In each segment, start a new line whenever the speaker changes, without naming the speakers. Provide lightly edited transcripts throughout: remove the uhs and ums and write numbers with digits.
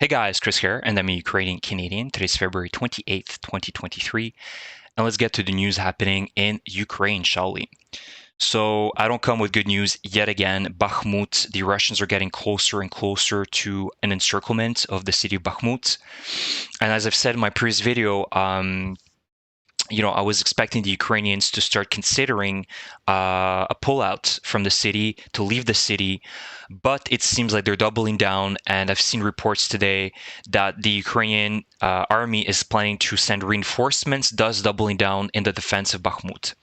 Hey guys, Chris here, and I'm a Ukrainian Canadian. Today's February 28th, 2023, and let's get to the news happening in Ukraine, shall we? So, I don't come with good news yet again. Bakhmut, the Russians are getting closer and closer to an encirclement of the city of Bakhmut. And as I've said in my previous video, I was expecting the Ukrainians to start considering a pullout from the city, to leave the city, but it seems like they're doubling down. And I've seen reports today that the Ukrainian army is planning to send reinforcements, thus doubling down in the defense of Bakhmut.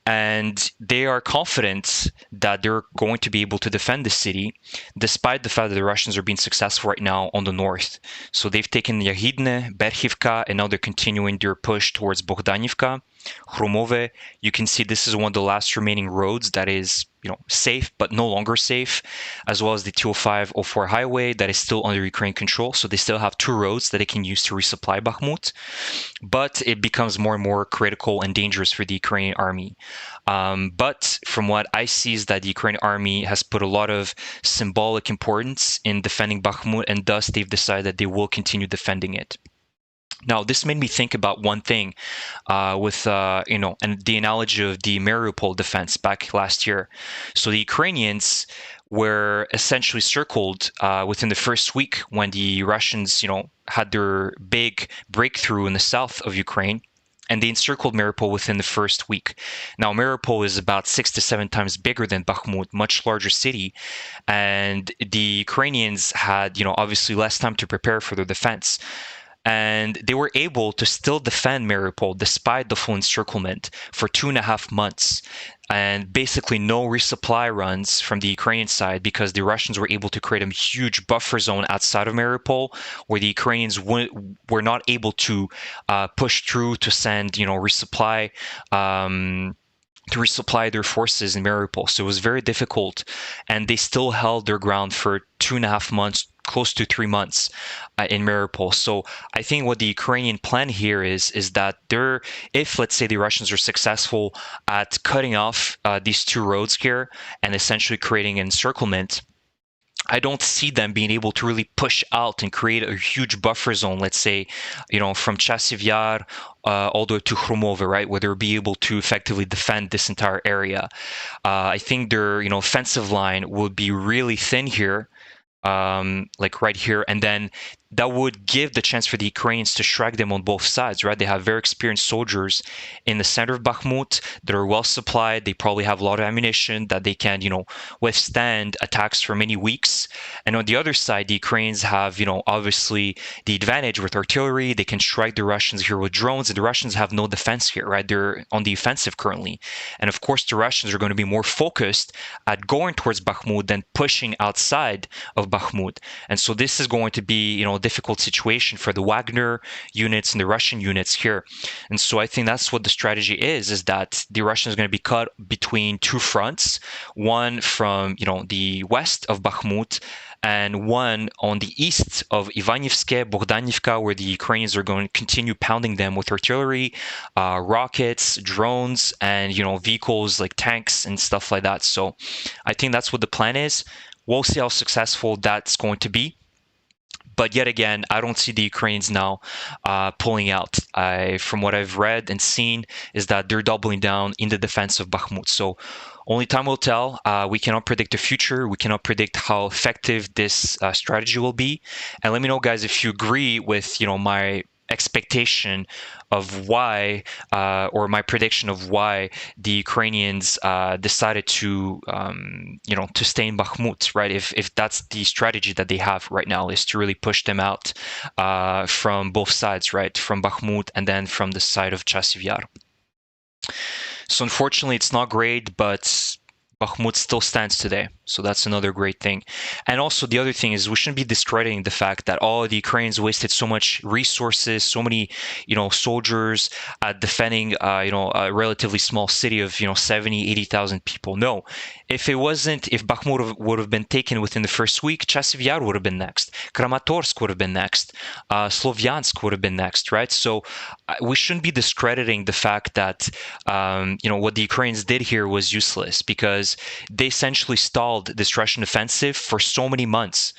And they are confident that they're going to be able to defend the city, despite the fact that the Russians are being successful right now on the north. So they've taken Yahidne, Berkhivka, and now they're continuing their push towards Bogdanivka, Hromove. You can see this is one of the last remaining roads that is, safe but no longer safe, as well as the 205-04 highway that is still under Ukraine control. So they still have two roads that they can use to resupply Bakhmut, but it becomes more and more critical and dangerous for the Ukrainian army. But from what I see is that the Ukrainian army has put a lot of symbolic importance in defending Bakhmut, and thus they've decided that they will continue defending it. Now, this made me think about one thing and the analogy of the Mariupol defense back last year. So the Ukrainians were essentially circled within the first week when the Russians, had their big breakthrough in the south of Ukraine, and they encircled Mariupol within the first week. Now, Mariupol is about 6 to 7 times bigger than Bakhmut, much larger city, and the Ukrainians had, obviously less time to prepare for their defense. And they were able to still defend Mariupol despite the full encirclement for 2.5 months, and basically no resupply runs from the Ukrainian side, because the Russians were able to create a huge buffer zone outside of Mariupol where the Ukrainians were not able to push through to send, resupply. To resupply their forces in Mariupol. So it was very difficult, and they still held their ground for 2.5 months, close to 3 months in Mariupol. So I think what the Ukrainian plan here is that if let's say the Russians are successful at cutting off these two roads here and essentially creating an encirclement, I don't see them being able to really push out and create a huge buffer zone, let's say, from Chasiv Yar all the way to Hromove, right, where they'll be able to effectively defend this entire area. I think their, offensive line would be really thin here, like right here, and then that would give the chance for the Ukrainians to shrug them on both sides, right? They have very experienced soldiers in the center of Bakhmut that are well supplied. They probably have a lot of ammunition that they can, withstand attacks for many weeks. And on the other side, the Ukrainians have, obviously the advantage with artillery. They can strike the Russians here with drones, and the Russians have no defense here, right? They're on the offensive currently. And of course, the Russians are going to be more focused at going towards Bakhmut than pushing outside of Bakhmut. And so this is going to be, difficult situation for the Wagner units and the Russian units here. And so I think that's what the strategy is that the Russians are going to be cut between two fronts, one from, the west of Bakhmut and one on the east of Ivanivske, Bogdanivka, where the Ukrainians are going to continue pounding them with artillery, rockets, drones, and, vehicles like tanks and stuff like that. So I think that's what the plan is. We'll see how successful that's going to be. But yet again, I don't see the Ukrainians now pulling out. From what I've read and seen, is that they're doubling down in the defense of Bakhmut. So only time will tell. We cannot predict the future. We cannot predict how effective this strategy will be. And let me know, guys, if you agree with my expectation of why, or my prediction of why the Ukrainians decided to, to stay in Bakhmut, right? If that's the strategy that they have right now, is to really push them out from both sides, right? From Bakhmut and then from the side of Chasiv Yar. So unfortunately, it's not great, but Bakhmut still stands today. So that's another great thing. And also the other thing is we shouldn't be discrediting the fact that all the Ukrainians wasted so much resources, so many, soldiers at defending, a relatively small city of, 70, 80,000 people. No, if Bakhmut would have been taken within the first week, Chasiv Yar would have been next. Kramatorsk would have been next. Slovyansk would have been next, right? So we shouldn't be discrediting the fact that, what the Ukrainians did here was useless, because they essentially stalled stalled this Russian offensive for so many months.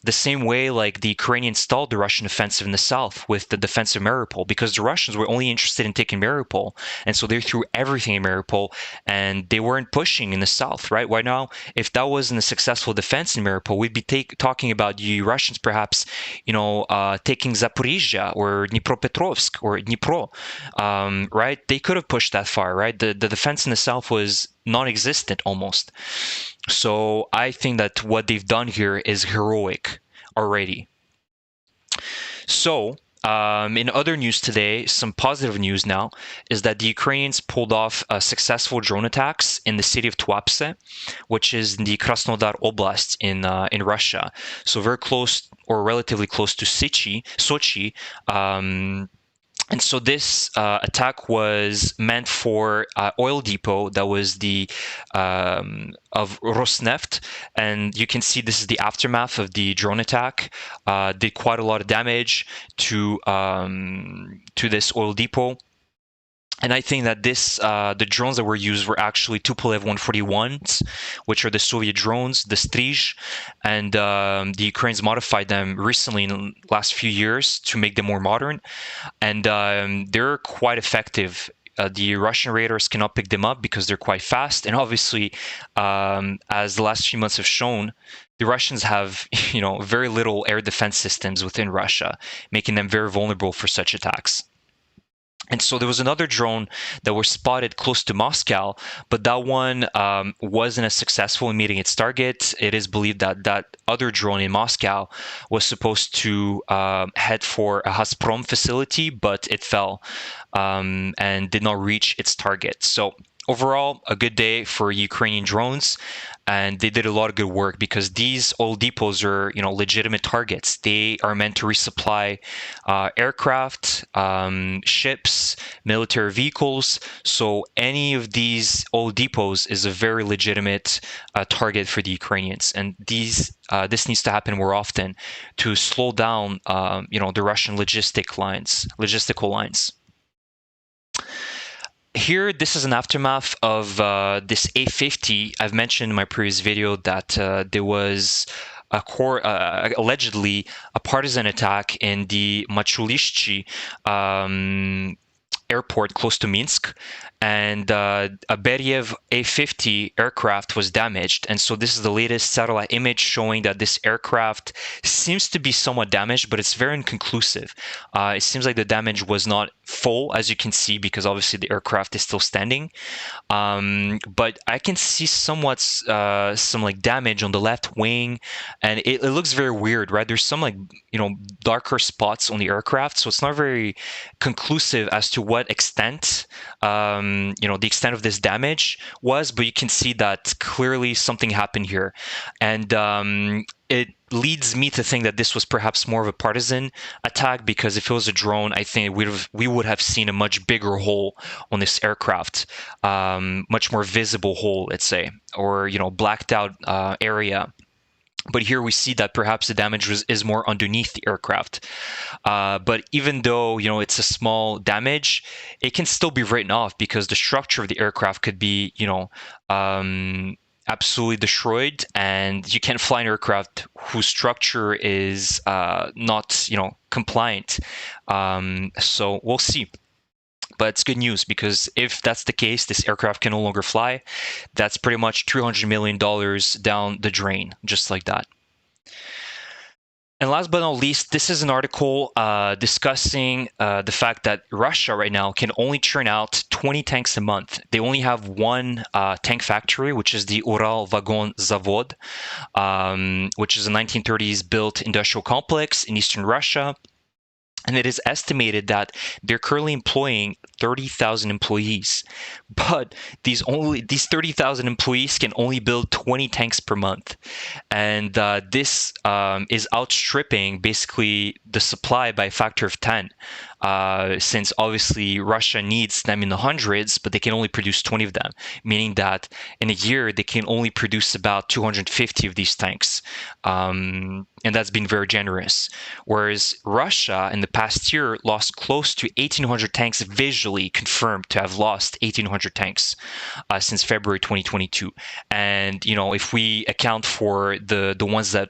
The same way like the Ukrainians stalled the Russian offensive in the south with the defense of Mariupol, because the Russians were only interested in taking Mariupol, and so they threw everything in Mariupol, and they weren't pushing in the south, right? Right now, if that wasn't a successful defense in Mariupol, we'd be talking about the Russians perhaps, taking Zaporizhia or Dnipropetrovsk or Dnipro, right? They could have pushed that far, right? The defense in the south was non-existent almost. So I think that what they've done here is heroic already. So in other news today, some positive news now is that the Ukrainians pulled off successful drone attacks in the city of Tuapse, which is in the Krasnodar Oblast in Russia. So very close or relatively close to Sochi. And so this attack was meant for oil depot that was the of Rosneft, and you can see this is the aftermath of the drone attack. Did quite a lot of damage to this oil depot. And I think that the drones that were used were actually Tupolev 141s, which are the Soviet drones, the Strij, and the Ukrainians modified them recently in the last few years to make them more modern, and they're quite effective. The Russian radars cannot pick them up because they're quite fast, and obviously, as the last few months have shown, the Russians have, very little air defense systems within Russia, making them very vulnerable for such attacks. And so there was another drone that was spotted close to Moscow, but that one wasn't as successful in meeting its target. It is believed that that other drone in Moscow was supposed to head for a Gazprom facility, but it fell and did not reach its target. So overall, a good day for Ukrainian drones, and they did a lot of good work because these oil depots are, legitimate targets. They are meant to resupply aircraft, ships, military vehicles. So any of these oil depots is a very legitimate target for the Ukrainians, and this needs to happen more often to slow down, the Russian logistical lines. Here, this is an aftermath of this A-50. I've mentioned in my previous video that there was allegedly a partisan attack in the Machulishchi airport close to Minsk, and a Beriev A-50 aircraft was damaged. And so this is the latest satellite image showing that this aircraft seems to be somewhat damaged, but it's very inconclusive. It seems like the damage was not full, as you can see, because obviously the aircraft is still standing. But I can see somewhat some like damage on the left wing, and it looks very weird, right? There's some darker spots on the aircraft, so it's not very conclusive as to what extent the extent of this damage was, but you can see that clearly something happened here, and it leads me to think that this was perhaps more of a partisan attack, because if it was a drone, I think we would have seen a much bigger hole on this aircraft, much more visible hole, let's say, or blacked out area. But here we see that perhaps the damage is more underneath the aircraft. But even though, it's a small damage, it can still be written off because the structure of the aircraft could be, absolutely destroyed, and you can't fly an aircraft whose structure is not, compliant. So we'll see. But it's good news, because if that's the case, this aircraft can no longer fly. That's pretty much $300 million down the drain, just like that. And last but not least, this is an article discussing the fact that Russia right now can only churn out 20 tanks a month. They only have one tank factory, which is the Ural Vagon Zavod, which is a 1930s built industrial complex in eastern Russia. And it is estimated that they're currently employing 30,000 employees, but these 30,000 employees can only build 20 tanks per month, and this is outstripping basically the supply by a factor of 10. since obviously Russia needs them in the hundreds, but they can only produce 20 of them, meaning that in a year they can only produce about 250 of these tanks. And that's been very generous. Whereas Russia in the past year lost close to 1,800 tanks, visually confirmed to have lost 1,800 tanks since February 2022. And if we account for the ones that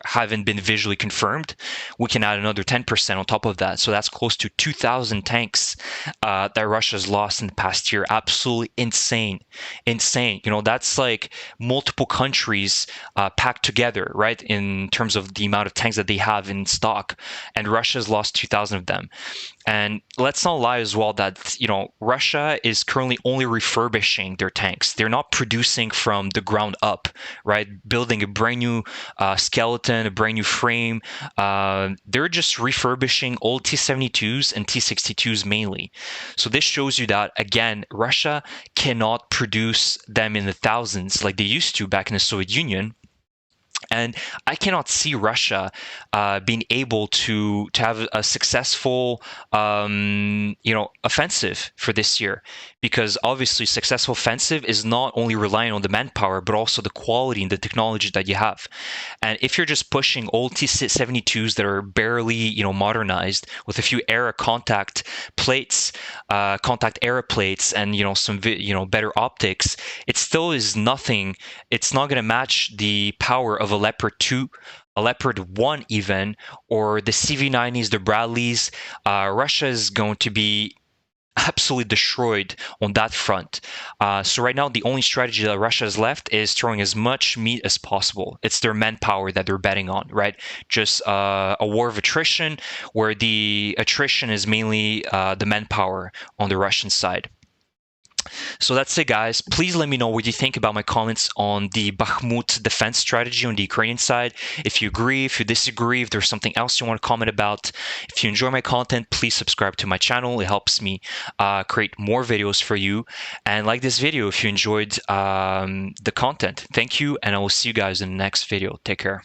haven't been visually confirmed, we can add another 10% on top of that. So that's close to 2,000 tanks that Russia's lost in the past year. Absolutely insane. That's like multiple countries packed together, right? In terms of the amount of tanks that they have in stock. And Russia's lost 2,000 of them. And let's not lie as well that, Russia is currently only refurbishing their tanks. They're not producing from the ground up, right? Building a brand new skeleton, a brand new frame. They're just refurbishing old T-72s and T-62s mainly. So this shows you that, again, Russia cannot produce them in the thousands like they used to back in the Soviet Union. And I cannot see Russia being able to have a successful, offensive for this year, because obviously successful offensive is not only relying on the manpower, but also the quality and the technology that you have. And if you're just pushing old T-72s that are barely, modernized with a few era contact plates, contact era plates, and some better optics, it still is nothing. It's not going to match the power of a Leopard 2, a Leopard 1 even, or the CV90s, the Bradleys. Russia is going to be absolutely destroyed on that front. So right now, the only strategy that Russia has left is throwing as much meat as possible. It's their manpower that they're betting on, right? Just a war of attrition, where the attrition is mainly the manpower on the Russian side. So that's it, guys. Please let me know what you think about my comments on the Bakhmut defense strategy on the Ukrainian side. If you agree, if you disagree, if there's something else you want to comment about. If you enjoy my content, please subscribe to my channel. It helps me create more videos for you. And like this video if you enjoyed the content. Thank you, and I will see you guys in the next video. Take care.